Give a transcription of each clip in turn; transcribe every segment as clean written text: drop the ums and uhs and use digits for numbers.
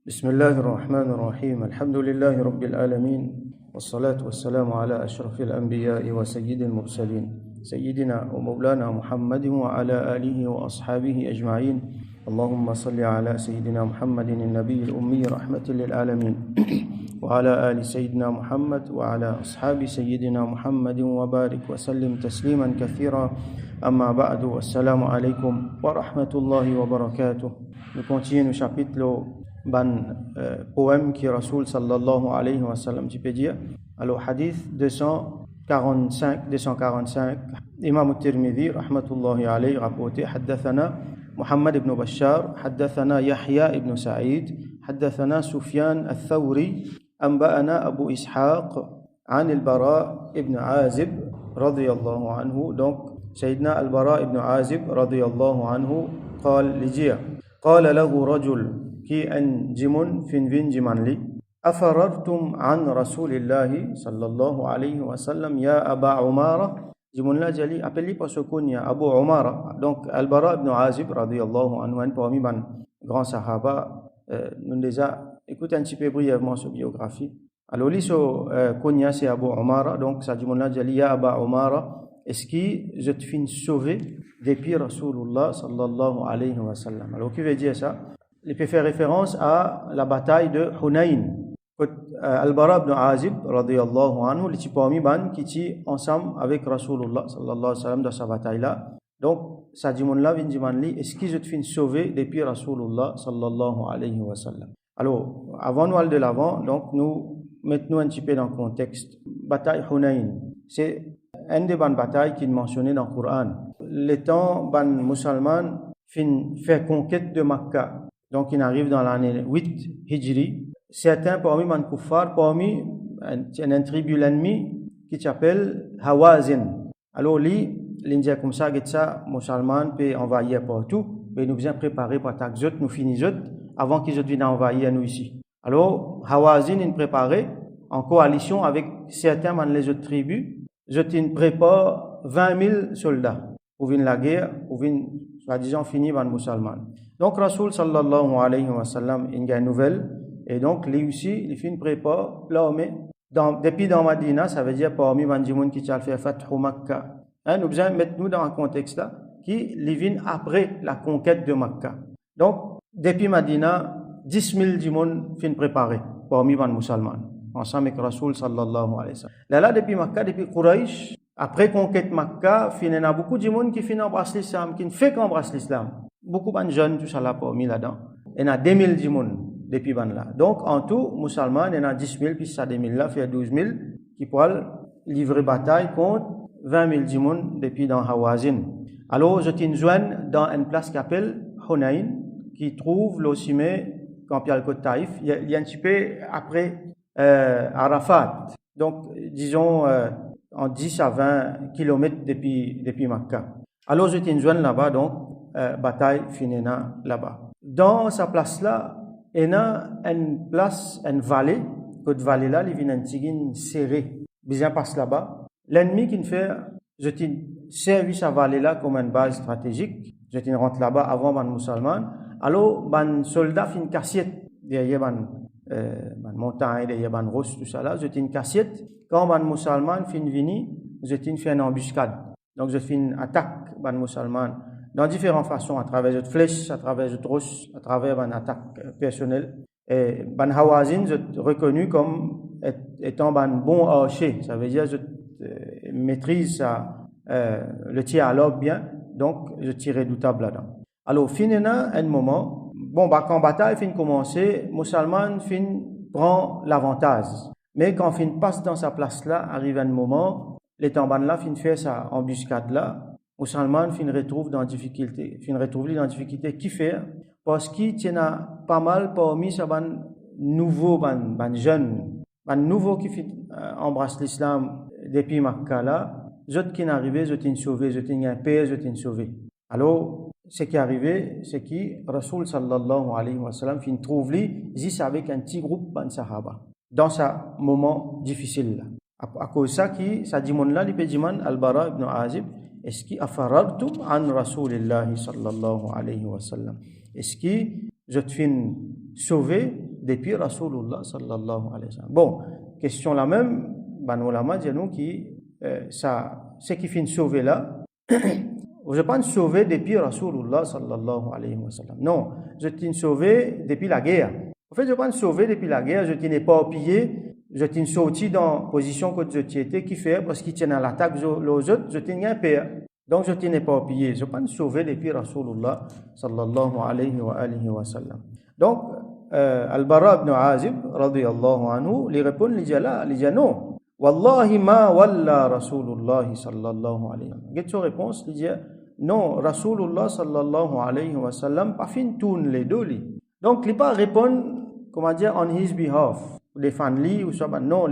بسم الله الرحمن الرحيم الحمد لله رب العالمين والصلاة والسلام على أشرف الأنبياء وسيد المرسلين سيدنا ومولانا محمد وعلى آله وأصحابه أجمعين اللهم صل على سيدنا محمد النبي الأمي رحمة للعالمين وعلى آل سيدنا محمد وعلى أصحاب سيدنا محمد وبارك وسلم تسليما كثيرا أما بعد والسلام عليكم ورحمة الله وبركاته. Nous continuons le chapitre poème qui Rasoul sallallahu alayhi wa sallam tu peux dire. Alors hadith 245 Imam al-Tirmidhi rahmatullahi alayhi rapporté حدثنا محمد بن بشار حدثنا يحيى بن سعيد حدثنا سفيان الثوري أنبأنا أبو إسحاق عن البراء بن عازب رضي الله عنه. Donc سيدنا البراء بن عازب رضي الله عنه قال لجيا قال له رجل qui en jimun fin vin jimanli afarartum an rasulillahi sallallahu alayhi wa sallam ya Aba Umara. Jimun la jali appelé par ce kunya Abu Umara. Donc Al-Bara ibn Azib radiyallahu anhu, un parmi les grands sahaba. Nous déjà écoutez un petit peu brièvement sa biographie. Alors lui ce kunya c'est Abu Umara. Donc ça jimun la jali ya Aba Umara, est-ce que je te fin sauvé depuis Rasulullah sallallahu alayhi wa sallam. Alors qui veut dire ça? Il peut faire référence à la bataille de Hunayn. Al-Bara ibn Azib radiyallahu anhu, les parmi ban qui étaient ensemble avec Rasulullah sallallahu alayhi wa sallam dans sa bataille là. Donc ça dit mon là vient dire est-ce qu'ils ont fait sauver depuis Rasulullah sallallahu alayhi wa sallam. Alors avant nous aller de l'avant, donc nous mettons un petit peu dans le contexte. Bataille Hunayn, c'est une des bonnes batailles qui est mentionnée dans le Coran. Les temps ban musulmans fin faire conquête de Makkah. Donc, il arrive dans l'année 8 Hijri. Certains parmi les kuffar, parmi un tribu l'ennemi qui s'appelle Hawazin. Alors, l'Indien comme ça, musulmans peut envahir partout, mais nous besoin préparer pour attaquer nous finissons avant qu'ils viennent envahir nous ici. Alors, Hawazin est préparé en coalition avec certains de les autres tribus. Ils préparent 20 000 soldats pour venir la guerre, pour venir, soi-disant, finir par les musulmans. Donc, Rasoul sallallahu alayhi wa sallam, il a une nouvelle, et donc, lui aussi, il fait une prépa, l'armée, depuis dans Madina, ça veut dire parmi les gens qui ont fait Fathu Makkah. Nous devons mettre nous dans un contexte là, qui vient après la conquête de Makkah. Donc, depuis Madina, 10 000 gens fin préparés parmi les musulmans, ensemble avec Rasoul sallallahu alayhi wa sallam. Là, depuis Makkah, depuis Quraysh, après conquête Makkah, il y a beaucoup de gens qui embrassent l'islam, qui ne fait qu'embrasser l'islam. Beaucoup de jeunes, tout ça là, parmi là-dedans. Il y a 2000 gens depuis là. Donc, en tout, musulmans, il y en a 10 000, puis ça 2000 là, fait 12 000, qui pourraient livrer bataille contre 20 000 gens depuis dans Hawazin. Alors, je t'ai joint dans une place qui s'appelle Hunayn, qui trouve l'Ossimé, quand il y a le côte Taïf. Il y a un petit peu après Arafat. Donc, disons, en 10 à 20 kilomètres depuis Makkah. Alors, je t'ai joint là-bas, donc, bataille finina là-bas. Dans sa place là, il y a une place, une vallée. Cette vallée là, il vient un petit serré. Bien passe là-bas. L'ennemi qui fait, je t'ai servi sa vallée là comme une base stratégique. Je t'ai rentre là-bas avant les musulmans. Alors, les soldats font une cassette derrière les montagnes, derrière les roches, tout ça là. Je t'ai une cassette. Quand les musulmans font venir, je t'ai fait une embuscade. Donc, je fais une attaque les musulmans dans différentes façons, à travers de flèches, à travers de roches, à travers une attaque personnelle. Et Ban Hawazin, je reconnu comme étant un bon archer. Ça veut dire que je maîtrise le tir à l'arc bien, donc je tire redoutable là-dedans. Alors, finalement, un moment, quand la bataille fin commencer, musulman fin prend l'avantage. Mais quand fin passe dans sa place là, arrive un moment, les Tamban là fin fait sa embuscade là, musulman fin retrouve dans difficulté, qui fait parce qu'il y a pas mal parmi ces nouveaux jeunes, nouveaux qui embrassent l'islam depuis Makkah là, d'autres qui sont arrivés, d'autres qui sont sauvés, d'autres qui ont payé, d'autres qui sont sauvés. Alors, ce qui est arrivé, c'est que Rasoul sallallahu alayhi wa sallam fin trouve lui, juste avec un petit groupe de sahaba dans ce moment difficile là. À cause de ça, ça dit mon là, il peut dire Al-Bara ibn Azib, est-ce qu'il afarartum an Rasulillahi sallallahu alayhi wa sallam? Est-ce que je te fin sauvé depuis Rasulullah sallallahu alayhi wa sallam. Bon, question la même, ban ulama dit nous qui ça ce qui finit sauver là. Je pense sauver depuis Rasulullah sallallahu alayhi wa sallam. Non, je t'ai sauvé depuis la guerre. En fait, je pense sauver depuis la guerre, je t'ai pas pillé, je t'ai sorti dans position que je t'étais qui fait parce qu'il tient à l'attaque aux autres, je t'ai un père. Donc je t'ai pas pillé. Je pense sauver depuis Rasulullah sallallahu alayhi wa sallam. Donc Al-Bara ibn Azib radiyallahu anhu lui répond, il dit non. Wallahi ma walla Rasulullah sallallahu alayhi wa sallam. Quelle est sa réponse? Il dit non, Rasulullah sallallahu alayhi wa sallam pas fin tourne les deux. Donc il pas répondre, comment dire, on his behalf, défendre lui ou ça, non,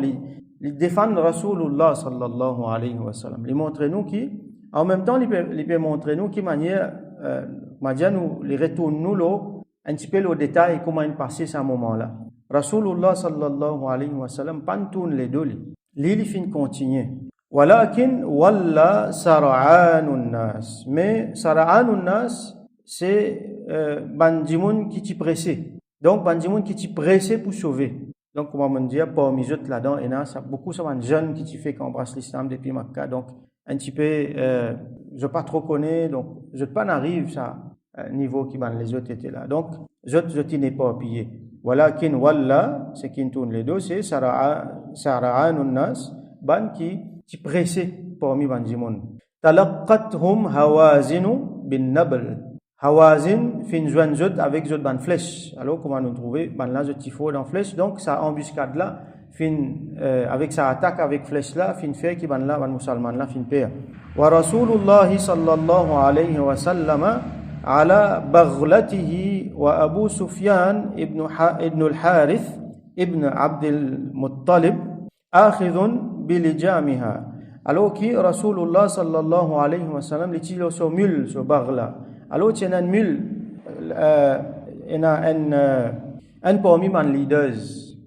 il défend Rasulullah sallallahu alayhi wa sallam. Il montre nous qui, en même temps, il peut montrer nous qui manière, nous, il retourne nous là, un petit peu au détail comment il passait ce moment-là. Rasulullah sallallahu alayhi wa sallam pas tourne les deux. Il fin continuer. Walakin walla sara'anun nas. Mais sara'anun nas, c'est bandimoun qui t'y pressé. Donc bandimoun qui t'y pressé pour sauver. Donc comment on dit parmi eux là-dedans, et là ça beaucoup ça un jeune qui t'y fait qu'on embrasse l'islam depuis Makkah. Donc un petit peu je pas trop connais, donc je pas n'arrive ça niveau qui ban les autres étaient là. Donc je t'y n'ai pas pillé. Walakin walla, c'est qui tourne les deux, c'est sara'anun nas, ban qui pressé parmi bandimoun. Talaqqathum hawazinu bin nabl. Hawazin fin joindre zot avec zot ban flèche. Alors comment nous trouver ban là zot tifo dans flèche. Donc sa embuscade là fin avec sa attaque avec flèche là fin fait qui ban là ban musulman là fin père. Wa Rasulullah sallallahu alayhi wa sallam ala baghlatihi wa Abu Sufyan ibn al-Harith ibn Abd al-Muttalib akhidun bilijamiha. Alors qui Rasulullah sallallahu alayhi wa sallam li tilo so mule so baghla. Alors il y a un mule, il y a un parmi les leaders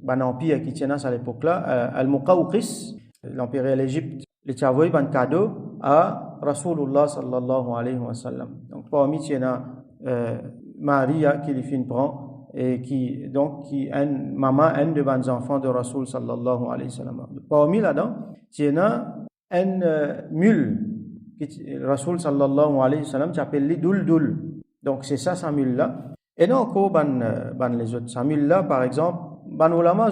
de l'empire qui tient à l'époque là, Al-Muqawqis, l'empire d'Égypte, il a envoyé un cadeau à Rasulullah sallallahu alayhi wa sallam. Donc parmi il y a Maria qui lui fin prend et qui est maman, un de mes enfants de Rasul sallallahu alayhi wa sallam. Parmi là-dedans, il y a un mule. Rasul sallallahu alayhi wa sallam s'appelle les Duldul. Donc c'est ça Samuel là. Et non encore ban les autres. Samuel là par exemple, ban ulama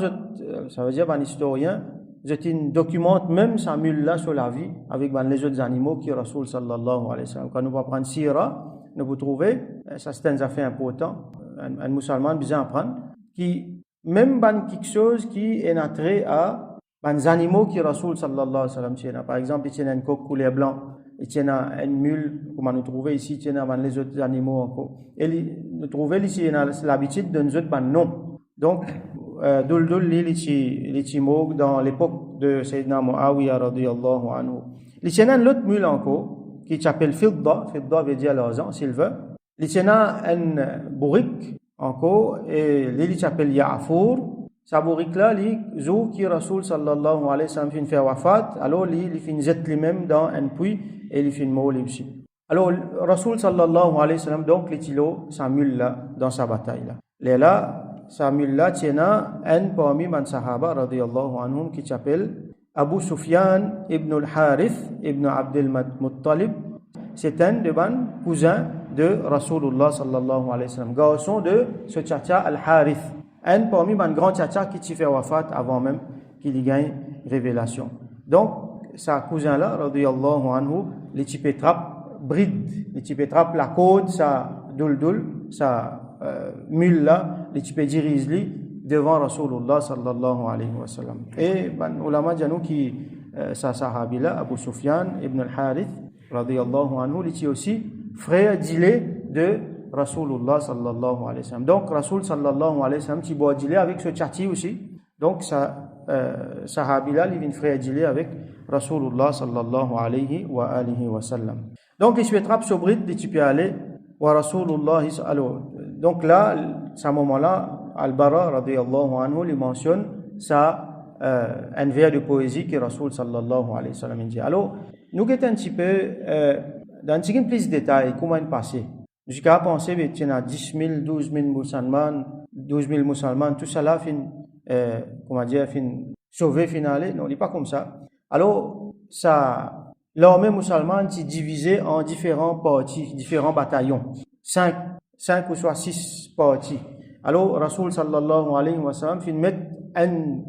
ça veut dire ban historien, je documente même Samuel là sur la vie avec ban les autres animaux qui Rasul sallallahu alayhi wa sallam. Quand nous va prendre Sira, nous vous trouvez, ça c'est un affaire important, un musulman bien apprendre qui même ban quelque chose qui est entré à ban animaux qui Rasul sallallahu alayhi wa sallam tient. Par exemple, il tient un coq couleur blanc. Il tient une mule, comme nous trouvons ici, il tient les autres animaux encore. Et nous trouvons ici l'habitude de nous autres non. Donc, Duldul, il est mort dans l'époque de Sayyidina Muawiyah radiyallahu anhu. Il tient une autre mule encore, qui s'appelle Fidda. Fidda veut dire l'argent, silver. Il tient un bourrique encore, et il s'appelle Ya'four. Sa bourrique là, il joue qui Rasul sallallahu alayhi wa sallam fin fait wafat, alors il fin jette lui-même dans un puits, et il fin mort aussi. Alors, Rasul sallallahu alayhi wa sallam, donc, il tilo Samuel là, dans sa bataille là. Et là, Samuel là, tient un parmi les sahaba, radiyallahu anhum, qui s'appelle Abu Sufyan ibn al-Harith ibn Abd al-Muttalib. C'est un de mes cousins de Rasulullah sallallahu alayhi wa sallam, garçon de ce tchatcha al-Harith. Un parmi les grands tchatcha qui s'y fait wafat avant même qu'il y gagne révélation. Donc, sa cousin là, radiyallahu anhu, les types trappe bride, les types trappe la côte, sa duldul, sa mule là, les types dirige devant Rasulullah sallallahu alayhi wa sallam. Et ben ulama janou qui sa sahabi là, Abu Sufyan ibn al-Harith radiyallahu anhu, il était aussi frère dilé de Rasulullah sallallahu alayhi wa sallam. Donc Rasul sallallahu alayhi wa sallam qui boit dilé avec ce tchati aussi. Donc sa sahabi là, il vient frère dilé avec Rasulullah sallallahu alayhi wa sallam. Donc il se trappe sur bride, il peut aller wa Rasulullah. Alors donc là, à ce moment-là, Al-Bara radiyallahu anhu lui mentionne ça un vers de poésie que Rasul sallallahu alayhi wa sallam dit. Alors nous guettons un petit peu dans un petit peu plus de détails comment il passait. jusqu'à penser que tu as 10 000, 12 000 musulmans, tout ça là, comment dire, sauvé, finalé. Non, il n'est pas comme ça. Alors, l'armée musulmane est divisée en différents parties, différents bataillons. 5 ou soit 6 parties. Alors, Rasoul sallallahu alayhi wa sallam fin mettre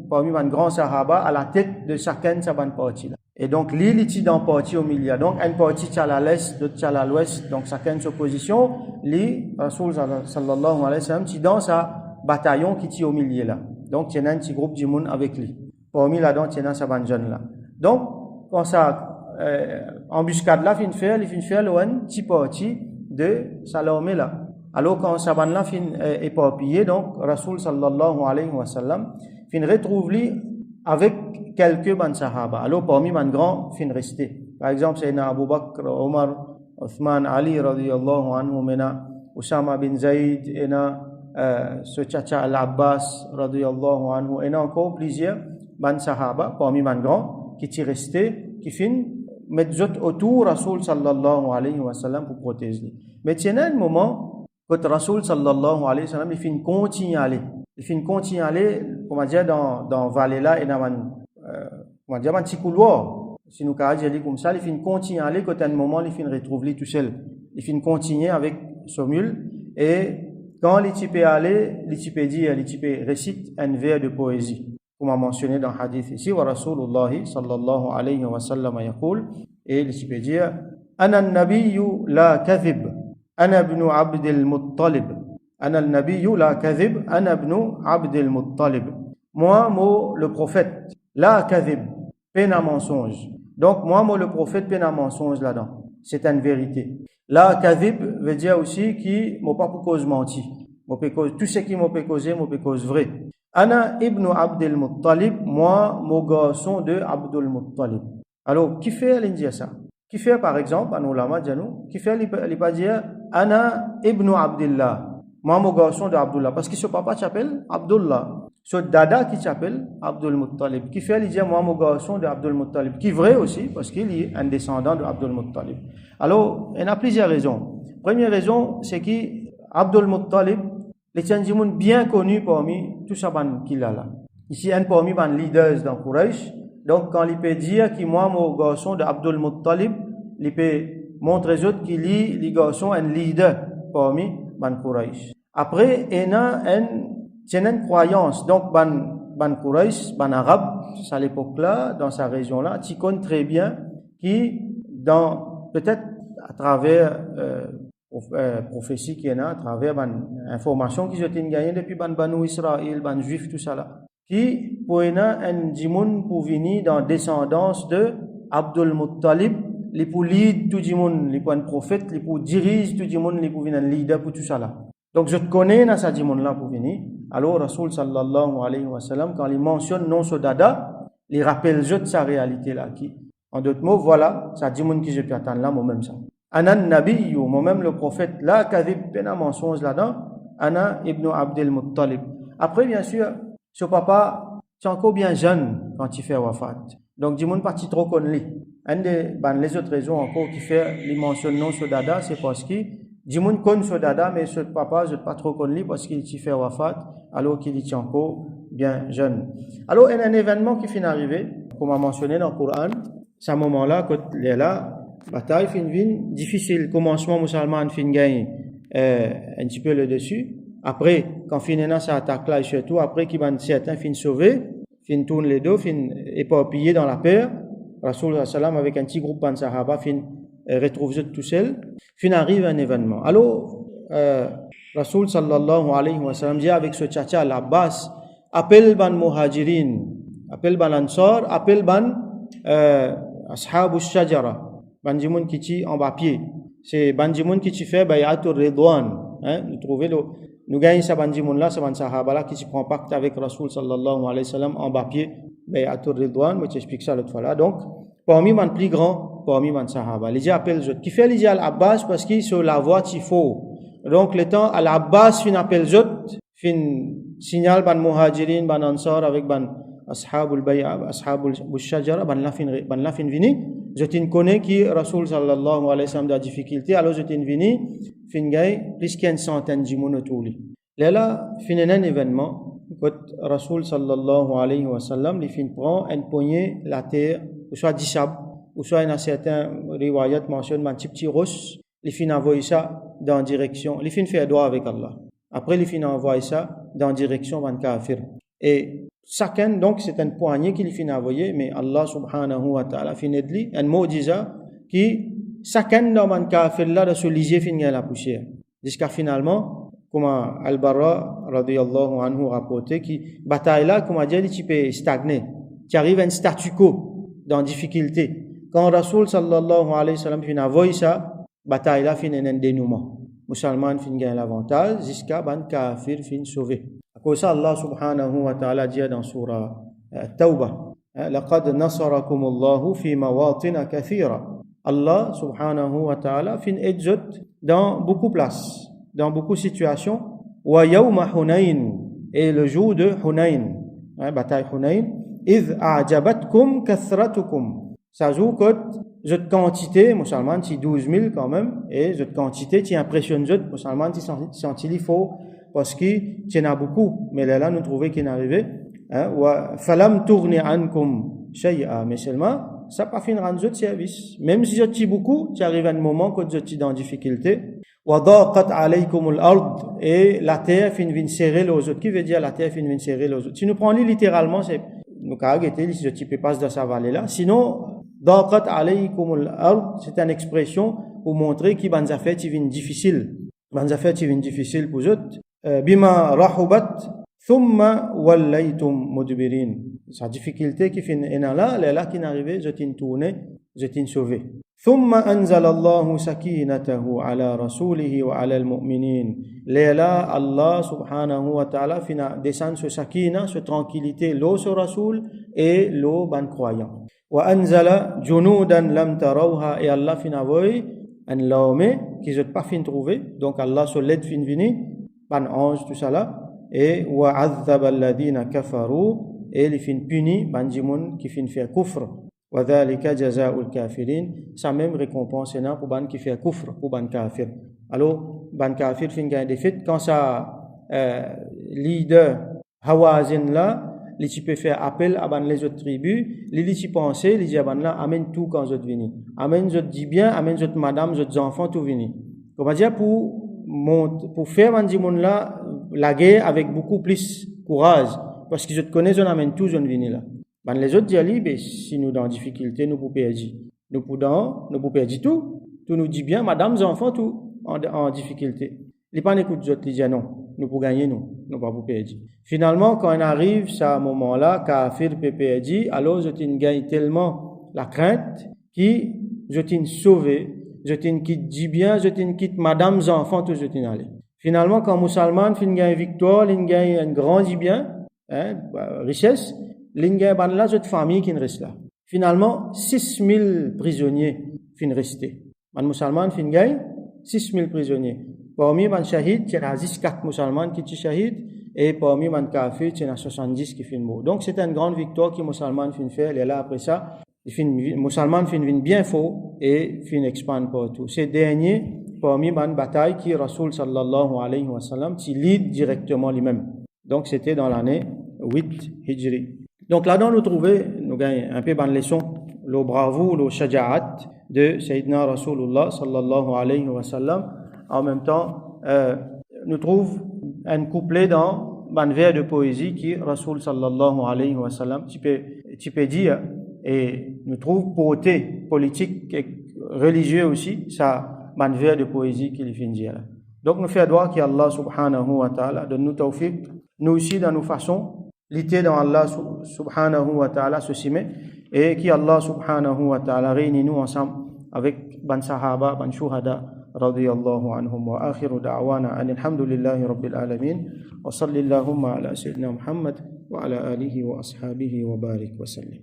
parmi les grands sahaba à la tête de chacun de ces parties là. Et donc, l'île est dans partie au milieu. Donc, une partie est à l'est, d'autres à l'ouest. Donc, chacun de sa position. L'île, Rasoul sallallahu alayhi wa sallam, est dans sa bataillon qui est au milieu là. Donc, il y a un petit groupe de monde avec lui. Parmi là-dedans, il y a sa jeune là. Donc, quand ça, embuscade là, il fait une petite partie de sa armée là. Alors, quand sa bande là est éparpillée, donc, Rasoul sallallahu alayhi wa sallam, retrouve lui avec quelques ban sahaba. Alors, parmi les grands, restés. Par exemple, c'est Abu Bakr, Omar, Uthman, Ali, radiyallahu anhu, mena, Usama bin Zayd, ce tchacha al-Abbas, radiyallahu anhu, et encore plusieurs ban sahaba, parmi les grands, qui sont restés, qui mettent autour Rasoul sallallahu alayhi wa sallam pour protéger. Mais il y a un moment, quand Rasoul sallallahu alayhi wa sallam, il continue à aller. Il continue à aller, comment dire, dans vallée là, et dans comment dire, un petit couloir. Si nous avons dit comme ça, il continue à aller, quand à un moment, il retrouve lui tout seul. Il continue avec son mule, et quand il peut aller, il récite un vers de poésie. Comme on a mentionné dans le hadith ici, wa Rasulullah sallallahu alayhi wa sallam yaqul, et il peut dire, Ana al-nabiyyu la kadhib, ana ibn Abd al-Muttalib. Ana al-nabiyyu la kadhib, ana ibn Abd al-Muttalib. Moi, le prophète, la kadhib, peine à mensonge. Donc, moi, le prophète, peine à mensonge là-dedans. C'est une vérité. La kadhib veut dire aussi qui m'a pas pour cause menti. Tout ce qui m'a peut causer, m'a peut cause vrai. Ana ibn Abd al-Muttalib, moi, mon garçon de Abd al-Muttalib. Alors, qui fait l'india ça? Qui fait, par exemple, un ulama Janou, qui fait, il pas dire, Ana ibn Abdullah, moi, mon garçon de Abdullah, parce que ce papa s'appelle Abdullah. Ce dada qui s'appelle Abdul Muttalib, qui fait, il dit, moi, mon garçon de Abdul Muttalib, qui est vrai aussi, parce qu'il est un descendant de Abdul Muttalib. Alors, il y a plusieurs raisons. Première raison, c'est que Abdul Muttalib, les Tchandjimoun bien connus parmi tout ça qu'il a là. Ici, un parmi les leaders dans Quraysh. Donc, quand il peut dire que moi, mon garçon de Abdul Muttalib, il peut montrer aux autres qu'il est, les garçons, un leader parmi Quraysh. Après, il y a une croyance. Donc, Quraysh, Arab, à l'époque là, dans sa région là, tu connais très bien qui, peut-être à travers, prophétie qui est là, à travers information qui ont été gagnées depuis Banu Israël, Juifs, tout ça là, qui pour un djimoun pour venir dans descendance de Abdul Muttalib, les pour lead tout djimoun, les pour un prophète, les pour dirige tout djimoun, les pour venir un leader pour tout ça là. Donc je connais dans sa djimoun là pour venir. Alors Rasoul sallallahu alayhi wa sallam, quand il mentionne non ce dada, il rappelle juste sa réalité là. Qui, en d'autres mots, voilà, sa djimoun qui je peux attendre là, moi-même ça. Ana nabiyyu, moi-même le prophète, la kadhib, pena mensonge là-dedans, Ana ibn Abdul Muttalib. Après, bien sûr, ce papa, c'est encore bien jeune quand il fait wafat. Donc, du monde parti trop connu. Les autres raisons encore qui fait, les mentionne non ce dada, c'est parce que, du monde connaît ce dada, mais ce papa, je ne pas trop connu parce qu'il fait wafat, alors qu'il est encore bien jeune. Alors, il y a un événement qui finit d'arriver, comme on a mentionné dans le Coran, c'est un moment-là, quand il est là, bataille fin difficile, commencement musulman fin gagne un petit peu le dessus. Après, quand finina ça attaque là et surtout après qu'il va certains fin sauver, fin tourne les dos, fin éparpillé dans la peur. Rasoul sallam avec un petit groupe de sahaba fin retrouve tout seul. Fin arrive un événement. Alors Rasoul sallallahu alayhi wa sallam dit avec ce tchacha l'Abbas, appelle ban muhajirin, appelle ban ansar, appelle ban ashabu shajara. Banjimoun qui tient en bas pied. C'est Banjimoun qui tient fait bayatul ridwan. Nous trouvons nous gagnons ce Banjimoun là, ce ban sahaba là qui prend pacte avec Rasoul sallallahu alayhi wa sallam en bas pied bayatul ridwan. Moi j'explique ça l'autre fois là. Donc parmi les plus grands, parmi les sahaba, les gens appellent autres. Qui fait les gens al-Abbas parce qu'ils sur la voie qu'il faut. Donc le temps al-Abbas fin appelle autres, fin signal ban muhajirin, ban ansar avec ban ashabul bay'a, ashabul shajara, ban la fin vini. je t'en connais qui Rasoul sallallahu alayhi wa sallam de difficulté, alors je t'en vini, fin gay, plus qu'une centaine de monde autour lui. Là, fin un événement, quand Rasoul sallallahu alayhi wa sallam, il fin prend une poignée la terre, ou soit du sable, ou soit un certain riwayat mentionne un petit roche, il fin envoyer ça dans direction, il fin faire droit avec Allah. Après, il fin envoyer ça dans direction d'un kafir. Et chacun, donc, c'est une poignée qu'il fin envoyer, mais Allah subhanahu wa ta'ala fin aide un mu'jiza qui, chacun dans un kafir là, de se liser fin la poussière. Jusqu'à finalement, comme Al-Barra, radiyallahu anhu, rapporté, qui, bataille là, comme on dit, tu peux stagner. Tu arrives à un statu quo, dans difficulté. Quand Rasoul sallallahu alayhi wa sallam fin envoyer ça, bataille là fin un dénouement. Musulman fin gagne l'avantage, jusqu'à ban kafir fin sauvé. À cause ça, Allah subhanahu wa ta'ala dit dans surah Tawbah, لقد نصركم الله في مواطن كثيرة. Allah subhanahu wa ta'ala fin aide dans beaucoup de places, dans beaucoup de situations. Wa yawma Hunayn, et le jour de Hunayn, bataille Hunayn, إذ أعجبتكم كثرتكم. Ça joue que cette quantité, musulman, c'est 12 000 quand même, et cette quantité, tu impressionnes les musulmans, tu sens qu'il faut, parce qu'il y en a beaucoup, mais là, nous trouvons qu'il est arrivé, wa falam tourni ankum shay'a, mais seulement, ça pas fin rendre de service. Même si tu beaucoup, tu arrives à un moment que tu es en difficulté, wa daqat alaykum al-ard, et la terre fin vient serrer les autres. Qui veut dire la terre fin vient serrer les autres? Si nous prenons littéralement, c'est, nous arrêter, si tu peux passer dans sa vallée là. Sinon, daqat alaykum al-ard, c'est une expression pour montrer qu'il y a des affaires qui viennent difficiles. Des affaires qui viennent difficiles pour eux. Bima rahubat, thumma wallaytum mudbirin. Sa difficulté qui fin là, elle est là qui est arrivée, je t'ai tourné, je t'ai sauvé. ثم أنزل الله سكينته على رسوله وعلى المؤمنين. Là, Allah subhanahu wa ta'ala fina descend ce sakina, ce tranquillité, l'eau sur Rasoul et l'eau ban croyant. Wa anzala junudan lam tarawha, et Allah fina voy un l'armée qui je pas fin trouver. Donc Allah se l'aide fin vini, ban ange tout ça là, et wa azaba alladhina kafaru, et les fin puni ban jimoun qui fin faire kufr. وَذَلِكَ جَزَاءُ الْكَافِرِينَ. Sa même récompense est là pour ban qui fait kufr, pour ban kafir. Alors, ban kafir fin gagne des fêtes. Quand ça, leader Hawazin là, les tu peux faire appel à ban les autres tribus, les tu penser, les dit ban là, amène tout quand je vini. Amène je dis bien, amène je madame, je enfants, tout vini. Comment dire, pour faire ban dimon là, la guerre avec beaucoup plus courage. Parce que je te connais, je amène tout, je vini là. Ben les autres disent, si nous dans difficulté, nous pouvons perdre. Nous pouvons perdre tout. Tout nous dit bien, madame, enfants, tout en difficulté. Les pas n'écoutent les autres, ils disent non, nous pouvons gagner, nous pas pour perdre. Finalement, quand on arrive à ce moment-là, kafir peut perdre, alors je t'ai gagné tellement la crainte qui je t'ai sauvé, je t'ai dit bien, je t'ai quitte madame, enfants, tout je t'ai allé. Finalement, quand musulman fin gagne victoire, il gagne un grand bien, richesse. L'ingé ban là, cette famille qui reste là. Finalement, 6000 prisonniers fin restés. Ban musulman fin gagne 6000 prisonniers. Parmi ban shahid, il y a 4 musulmans qui sont shahid, et parmi ban kafir, il y a 70 qui fin mort. Donc c'est une grande victoire que musulman fin fait. Et là après ça, musulman fin bien fort et fin expand partout. C'est dernier parmi ban bataille qui Rasoul sallallahu alayhi wa sallam qui lead directement lui-même. Donc c'était dans l'année 8 Hijri. Donc là-dedans, nous gagnons un peu de leçon, le bravo, le shaja'at de Sayyidina Rasulullah sallallahu alayhi wa sallam. En même temps, nous trouvons un couplet dans un vers de poésie qui Rasul sallallahu alayhi wa sallam, tu peux dire, et nous trouvons beauté politique et religieux aussi, ça, un vers de poésie qui lui dit là. Donc nous faisons droit qu'Allah subhanahu wa ta'ala donne nous tawfiq, nous aussi dans nos façons, l'ité dans Allah subhanahu wa ta'ala se simet, et qui Allah subhanahu wa ta'ala réunit nous ensemble avec ban sahaba, ban shuhada, radiyallahu anhum, wa akhiru da'wana alhamdulillahi rabbil alamin, wa sallallahu ala sayyidina Muhammad wa ala alihi wa ashabihi wa barik wa sallim.